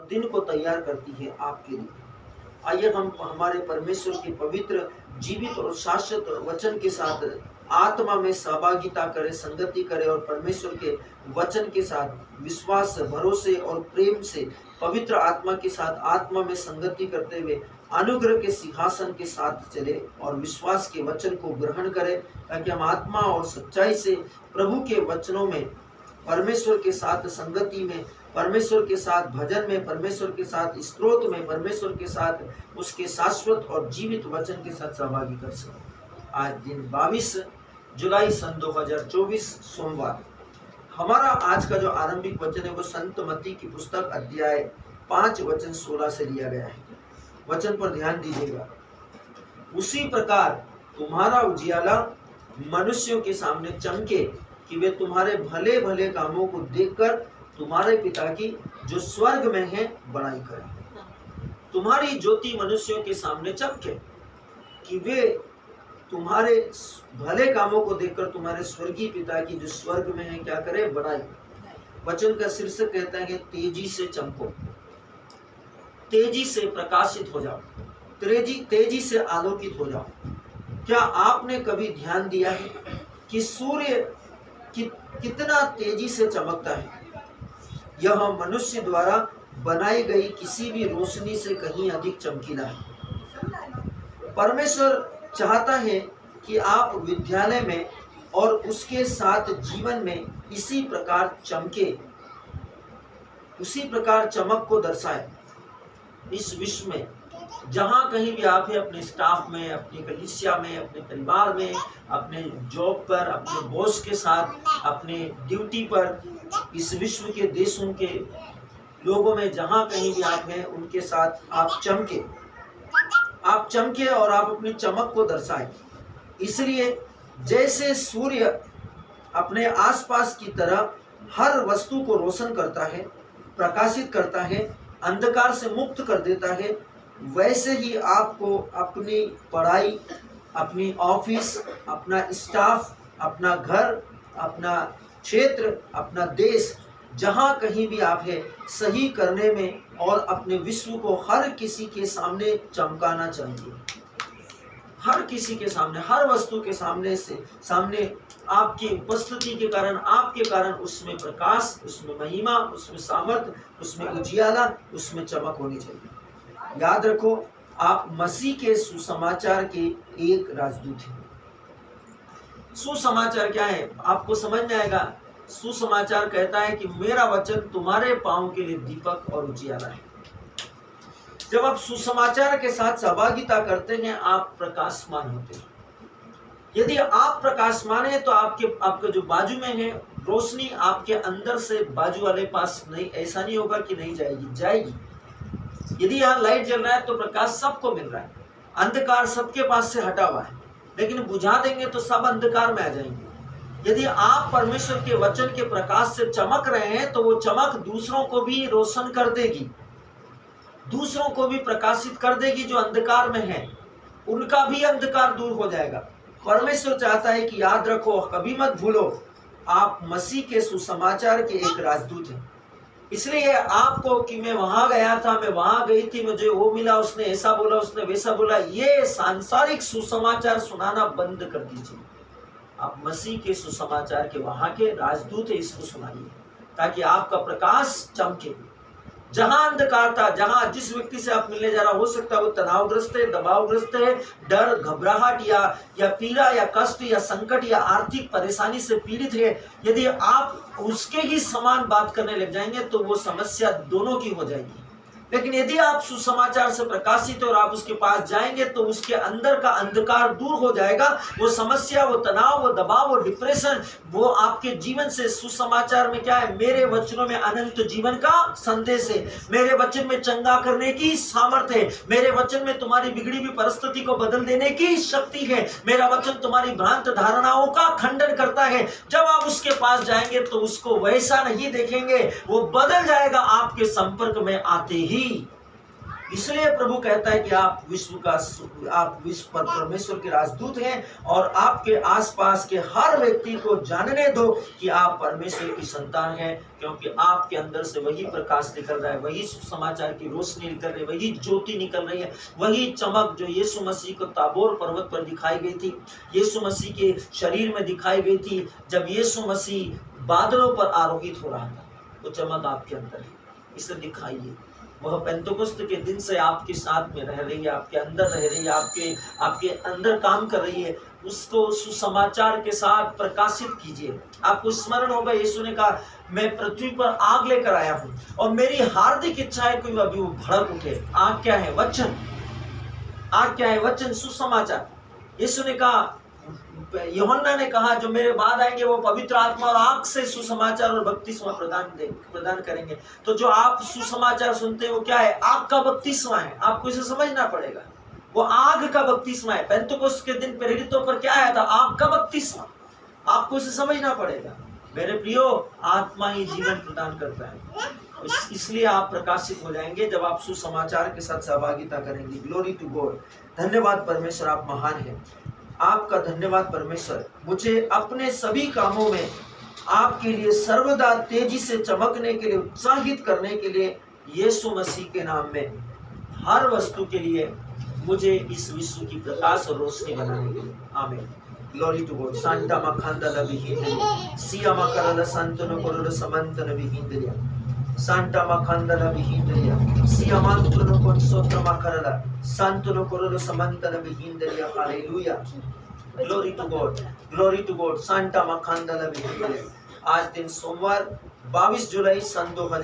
दिन को तैयार करती है आपके लिए। आइए हम हमारे परमेश्वर के पवित्र, जीवित और शाश्वत वचन के साथ आत्मा में सहभागिता करें, संगति करें और परमेश्वर के वचन के साथ विश्वास, भरोसे और प्रेम से पवित्र आत्मा के साथ आत्मा में संगति करते हुए अनुग्रह के सिंहासन के साथ चले और विश्वास के वचन को ग्रहण करें, ताकि हम आत्मा और सच्चाई से प्रभु के वचनों में, परमेश्वर के साथ संगति में, परमेश्वर के साथ भजन में, परमेश्वर के साथ स्तोत्र में, परमेश्वर के साथ उसके शाश्वत और जीवित वचन के साथ सहभागी कर सकें। आज दिन 22 जुलाई सन 2024 सोमवार। हमारा आज का जो आरंभिक वचन है वो संत मत्ती की पुस्तक अध्याय 5 वचन 16 से लिया गया है। वचन पर ध्यान दीजिएगा। उसी प्रकार तुम्हारा उजियाला मनुष्यों के सामने चमके कि वे तुम्हारे भले भले कामों को देखकर तुम्हारे पिता की जो स्वर्ग में है बड़ाई करें। तुम्हारी ज्योति मनुष्यों के सामने चमके कि वे तुम्हारे भले कामों को देखकर तुम्हारे स्वर्गीय पिता की जो स्वर्ग में है क्या करे, बड़ाई। वचन का शीर्षक कहता है कि तेजी से चमको, तेजी से प्रकाशित हो जाओ, तेजी से आलोकित हो जाओ। क्या आपने कभी ध्यान दिया है कि सूर्य कितना तेजी से चमकता है? यह मनुष्य द्वारा बनाई गई किसी भी रोशनी से कहीं अधिक चमकीला है। परमेश्वर चाहता है कि आप विद्यालय में और उसके साथ जीवन में इसी प्रकार चमके, उसी प्रकार चमक को दर्शाए। इस विश्व में जहाँ कहीं भी आप हैं, अपने स्टाफ में, अपनी कलीसिया में, अपने परिवार में, अपने जॉब पर, अपने बॉस के साथ, अपने ड्यूटी पर, इस विश्व के देशों के लोगों में जहाँ कहीं भी आप हैं उनके साथ आप चमके, आप चमके और आप अपनी चमक को दर्शाएं। इसलिए जैसे सूर्य अपने आसपास की तरह हर वस्तु को रोशन करता है, प्रकाशित करता है, अंधकार से मुक्त कर देता है, वैसे ही आपको अपनी पढ़ाई, अपनी ऑफिस, अपना स्टाफ, अपना घर, अपना क्षेत्र, अपना देश, जहाँ कहीं भी आप हैं, सही करने में और अपने विश्व को हर किसी के सामने चमकाना चाहिए। हर किसी के सामने, हर वस्तु के सामने आपकी उपस्थिति के कारण, आपके कारण उसमें प्रकाश, उसमें महिमा, उसमें सामर्थ, उसमें उजियाला, उसमें चमक होनी चाहिए। याद रखो, आप मसीह के सुसमाचार के एक राजदूत हैं। सुसमाचार क्या है आपको समझ में आएगा। सुसमाचार कहता है कि मेरा वचन तुम्हारे पांव के लिए दीपक और उजियाला है। जब आप सुसमाचार के साथ सहभागिता करते हैं, आप प्रकाशमान होते हैं। यदि आप प्रकाशमान हैं तो आपके जो बाजू में है रोशनी आपके अंदर से बाजू वाले पास नहीं, ऐसा नहीं होगा कि नहीं जाएगी, जाएगी। यदि यहाँ लाइट जल रहा है तो प्रकाश सबको मिल रहा है, अंधकार सबके पास से हटा हुआ है, लेकिन बुझा देंगे तो सब अंधकार में आ जाएंगे। यदि आप परमेश्वर के वचन के प्रकाश से चमक रहे हैं तो वो चमक दूसरों को भी रोशन कर देगी, दूसरों को भी प्रकाशित कर देगी। जो अंधकार में है उनका भी अंधकार दूर हो जाएगा। परमेश्वर चाहता है कि याद रखो, कभी मत भूलो, आप मसीह के सुसमाचार के एक राजदूत हैं। इसलिए आपको कि मैं वहां गया था, मैं वहां गई थी, मुझे वो मिला, उसने ऐसा बोला, उसने वैसा बोला, ये सांसारिक सुसमाचार सुनाना बंद कर दीजिए। आप मसीह के सुसमाचार के वहां के राजदूत है, इसको सुनाइए ताकि आपका प्रकाश चमके। जहां अंधकार था, जहां जिस व्यक्ति से आप मिलने जा रहा, हो सकता है वो तनावग्रस्त है, दबावग्रस्त है, डर, घबराहट या पीड़ा या कष्ट या संकट या आर्थिक परेशानी से पीड़ित है। यदि आप उसके ही समान बात करने लग जाएंगे तो वो समस्या दोनों की हो जाएगी। लेकिन यदि आप सुसमाचार से प्रकाशित और आप उसके पास जाएंगे तो उसके अंदर का अंधकार दूर हो जाएगा। वो समस्या, वो तनाव, वो दबाव, वो डिप्रेशन, वो आपके जीवन से, सुसमाचार में क्या है, मेरे वचनों में अनंत जीवन का संदेश है, मेरे वचन में चंगा करने की सामर्थ्य है, मेरे वचन में तुम्हारी बिगड़ी हुई परिस्थिति को बदल देने की शक्ति है, मेरा वचन तुम्हारी भ्रांत धारणाओं का खंडन करता है। जब आप उसके पास जाएंगे तो उसको वैसा नहीं देखेंगे, वो बदल जाएगा आपके संपर्क में आते ही। इसलिए प्रभु कहता है कि आप विश्व पर परमेश्वर के राजदूत हैं और आपके आसपास के हर व्यक्ति को जानने दो कि आप परमेश्वर की संतान हैं, क्योंकि आपके अंदर से वही प्रकाश निकल रहा है, वही सुसमाचार की रोशनी निकल रही है, वही ज्योति निकल रही है, वही चमक जो यीशु मसीह को ताबोर पर्वत पर दिखाई गई थी, यीशु मसीह के शरीर में दिखाई गई थी जब यीशु मसीह बादलों पर आरोहित हो रहा था। वो चमक आपके अंदर है, इसे दिखाइए। वह पेंतुकोस्त के दिन से आपके साथ में रह रही है, आपके अंदर रह रही है, आपके अंदर काम कर रही है। उसको सुसमाचार के साथ प्रकाशित कीजिए। आपको स्मरण होगा यीशु ने कहा, मैं पृथ्वी पर आग लेकर आया हूं और मेरी हार्दिक इच्छा है कि अभी वो भड़क उठे। आग क्या है? वचन। आग क्या है? वचन, सुसमाचार। यीशु ने कहा, यूहन्ना ने कहा, जो मेरे बाद आएंगे वो पवित्र आत्मा और आग से सुसमाचार और बपतिस्मा प्रदान करेंगे। तो जो आप सुसमाचार सुनते हैं वो क्या है? आग का बपतिस्मा है। आपको इसे समझना पड़ेगा। वो आग का बपतिस्मा है। पेंतुकोस्त के दिन प्रेरितों पर क्या आया था? आग का बपतिस्मा। आपको इसे समझना पड़ेगा। मेरे प्रियो, आत्मा ही जीवन प्रदान करता है, इसलिए आप प्रकाशित हो जाएंगे जब आप सुसमाचार के साथ सहभागिता करेंगे। Glory to God. धन्यवाद परमेश्वर, आप महान हैं। आपका धन्यवाद परमेश्वर, मुझे अपने सभी कामों में आपके लिए सर्वदा तेजी से चमकने के लिए, उत्साहित करने के लिए, यीशु मसीह के नाम में हर वस्तु के लिए मुझे इस विश्व की प्रकाश और रोशनी बनाने के लिए। आमीन। Glory to God. सांता मखंदा लबिहिंदरिया सिया मकरल संतन कोरल समंतन बिहिंदरिया सांता मखंदा लबिहिंदरिया सिया मंतन कोन सोत्र मकरल संतन कोरल समंतन बिहिंदरिया। Hallelujah. Glory to God, glory to God. सांता मखंदा लबिहिंदरिया। आज दिन सोमवार 22 जुलाई सन 2000